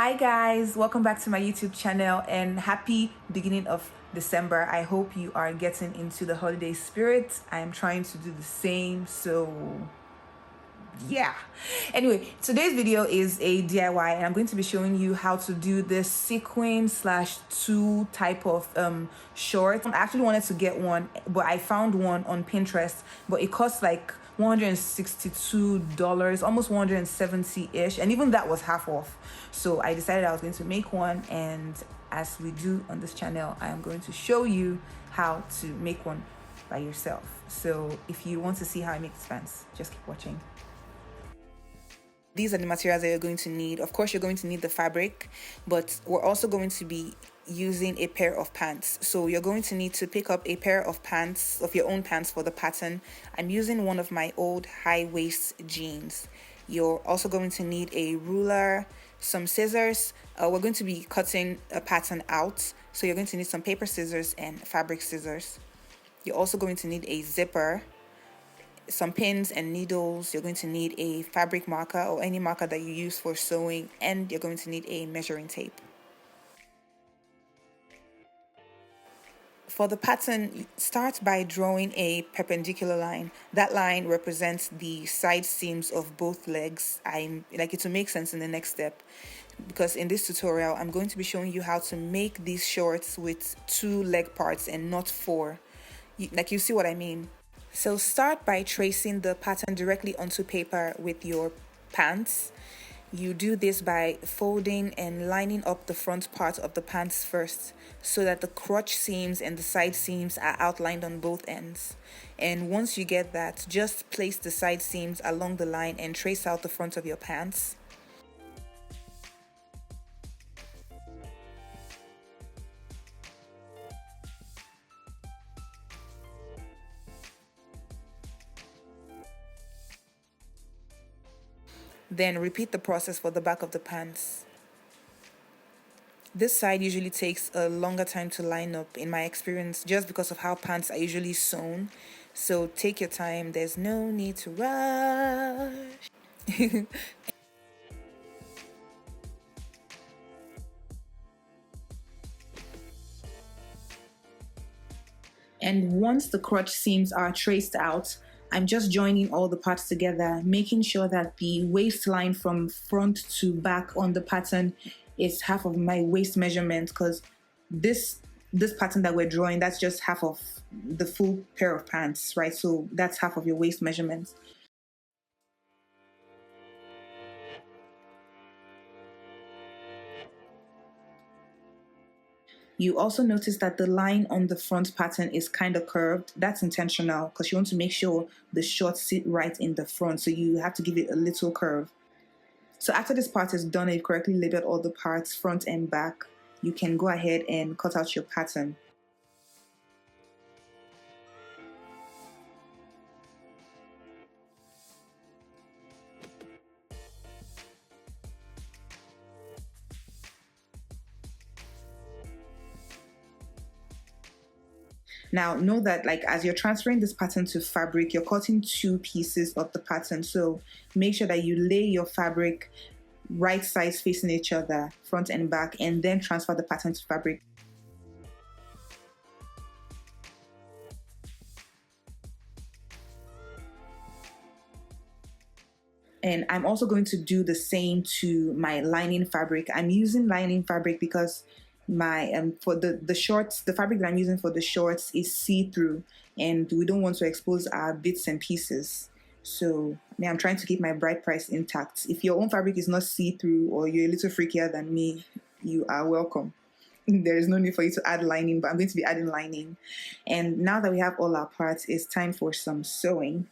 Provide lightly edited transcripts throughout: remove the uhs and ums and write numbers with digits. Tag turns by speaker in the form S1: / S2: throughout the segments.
S1: Hi guys, welcome back to my YouTube channel and happy beginning of December. I hope you are getting into the holiday spirit. I am trying to do the same, so yeah. Anyway, today's video is a DIY and I'm going to be showing you how to do this sequin slash two type of short. I actually wanted to get one, but I found one on Pinterest, but it cost like $162, almost 170-ish, and even that was half off. So I decided I was going to make one, and as we do on this channel, I am going to show you how to make one by yourself. So if you want to see how I make this pants, just keep watching. These are the materials that you're going to need. Of course, you're going to need the fabric, but we're also going to be using a pair of pants. So you're going to need to pick up a pair of pants, of your own pants for the pattern. I'm using one of my old high-waist jeans. You're also going to need a ruler, some scissors. We're going to be cutting a pattern out. So you're going to need some paper scissors and fabric scissors. You're also going to need a zipper, some pins and needles. You're going to need a fabric marker or any marker that you use for sewing, and you're going to need a measuring tape. For the pattern, start by drawing a perpendicular line. That line represents the side seams of both legs. I like it to make sense in the next step, because in this tutorial I'm going to be showing you how to make these shorts with 2 leg parts and not 4. You see what I mean? So start by tracing the pattern directly onto paper with your pants. You do this by folding and lining up the front part of the pants first, so that the crotch seams and the side seams are outlined on both ends. And once you get that, just place the side seams along the line and trace out the front of your pants. Then repeat the process for the back of the pants. This side usually takes a longer time to line up, in my experience, just because of how pants are usually sewn. So take your time, there's no need to rush. And once the crotch seams are traced out, I'm just joining all the parts together, making sure that the waistline from front to back on the pattern is half of my waist measurement, because this pattern that we're drawing, that's just half of the full pair of pants, right? So that's half of your waist measurement. You also notice that the line on the front pattern is kind of curved. That's intentional because you want to make sure the shorts sit right in the front, so you have to give it a little curve. So after this part is done and you've correctly labeled all the parts, front and back, you can go ahead and cut out your pattern. Now know that, like, as you're transferring this pattern to fabric, you're cutting 2 pieces of the pattern. So make sure that you lay your fabric right sides facing each other, front and back, and then transfer the pattern to fabric. And I'm also going to do the same to my lining fabric. I'm using lining fabric because my for the shorts, the fabric that I'm using for the shorts is see-through, and we don't want to expose our bits and pieces. So I'm trying to keep my bride price intact. If your own fabric is not see-through, or you're a little freakier than me, you are welcome. There is no need for you to add lining, but I'm going to be adding lining. And now that we have all our parts, it's time for some sewing.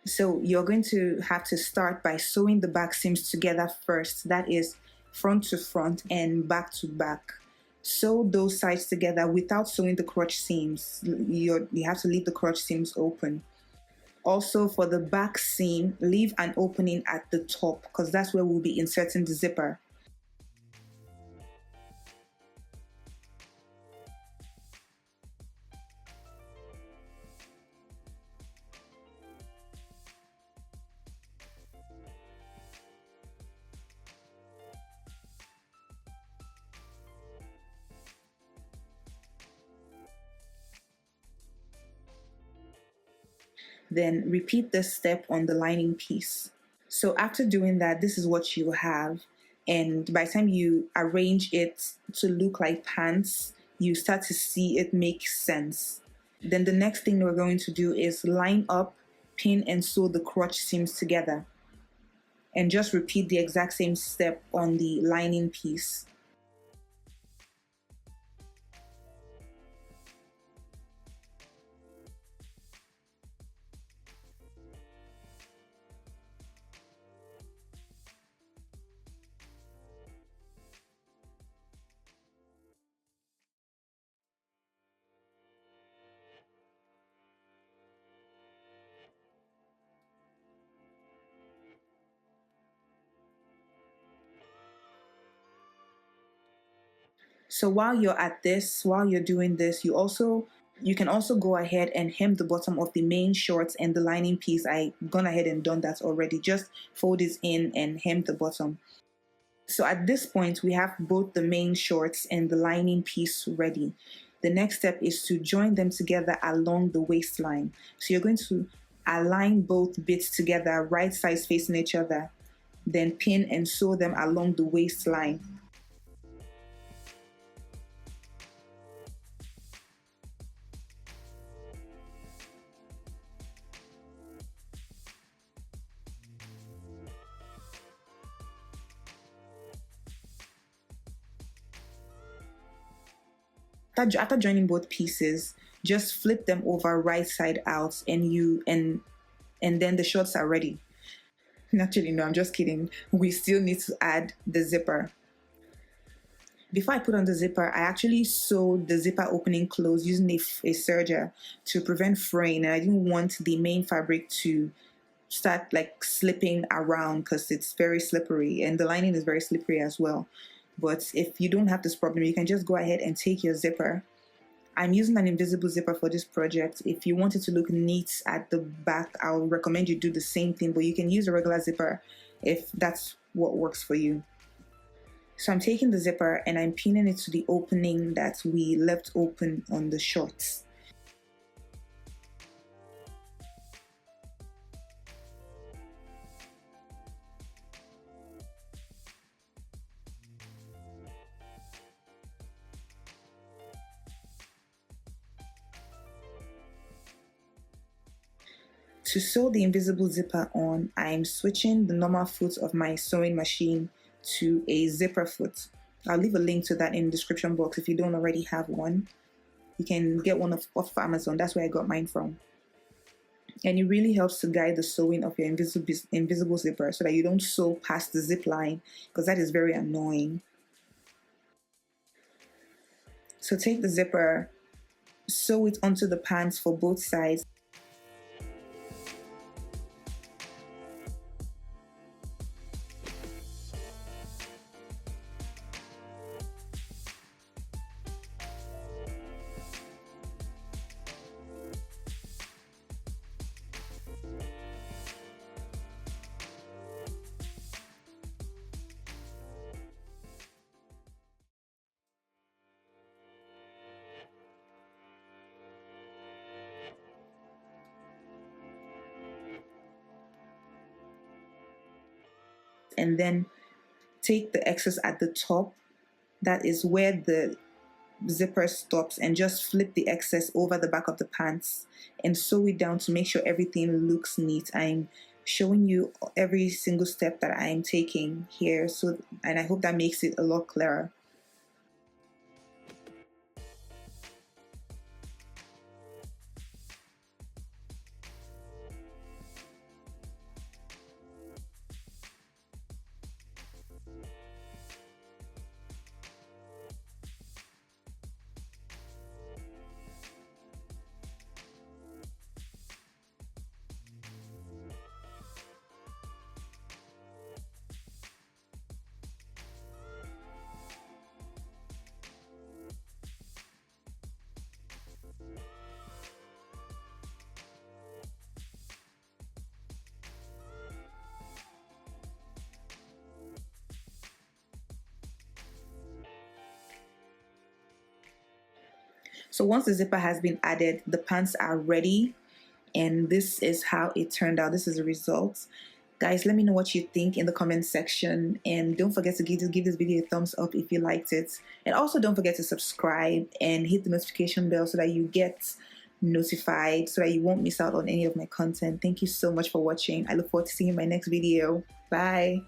S1: So you're going to have to start by sewing the back seams together first. That is front to front and back to back. Sew those sides together without sewing the crotch seams. You have to leave the crotch seams open. Also, for the back seam, leave an opening at the top, because that's where we'll be inserting the zipper. Then repeat this step on the lining piece. So after doing that, this is what you have. And by the time you arrange it to look like pants, you start to see it make sense. Then the next thing we're going to do is line up, pin, and sew the crotch seams together. And just repeat the exact same step on the lining piece. So while you're doing this, you can also go ahead and hem the bottom of the main shorts and the lining piece. I gone ahead and done that already. Just fold it in and hem the bottom. So at this point, we have both the main shorts and the lining piece ready. The next step is to join them together along the waistline. So you're going to align both bits together, right sides facing each other, then pin and sew them along the waistline. After joining both pieces, just flip them over right side out, and then the shorts are ready. Naturally, no, I'm just kidding. We still need to add the zipper. Before I put on the zipper, I actually sewed the zipper opening closed using a serger to prevent fraying, and I didn't want the main fabric to start like slipping around because it's very slippery and the lining is very slippery as well. But if you don't have this problem, you can just go ahead and take your zipper. I'm using an invisible zipper for this project. If you want it to look neat at the back, I'll recommend you do the same thing, but you can use a regular zipper if that's what works for you. So I'm taking the zipper and I'm pinning it to the opening that we left open on the shorts. To sew the invisible zipper on, I'm switching the normal foot of my sewing machine to a zipper foot. I'll leave a link to that in the description box if you don't already have one. You can get one off Amazon. That's where I got mine from. And it really helps to guide the sewing of your invisible zipper so that you don't sew past the zip line, because that is very annoying. So take the zipper, sew it onto the pants for both sides. And then take the excess at the top, that is where the zipper stops, and just flip the excess over the back of the pants and sew it down to make sure everything looks neat. I'm showing you every single step that I'm taking here, and I hope that makes it a lot clearer. So once the zipper has been added, the pants are ready. and this is how it turned out. This is the result. Guys, let me know what you think in the comment section, and don't forget to give this video a thumbs up if you liked it, and also don't forget to subscribe and hit the notification bell so that you get notified, so that you won't miss out on any of my content. Thank you so much for watching. I look forward to seeing you in my next video. Bye.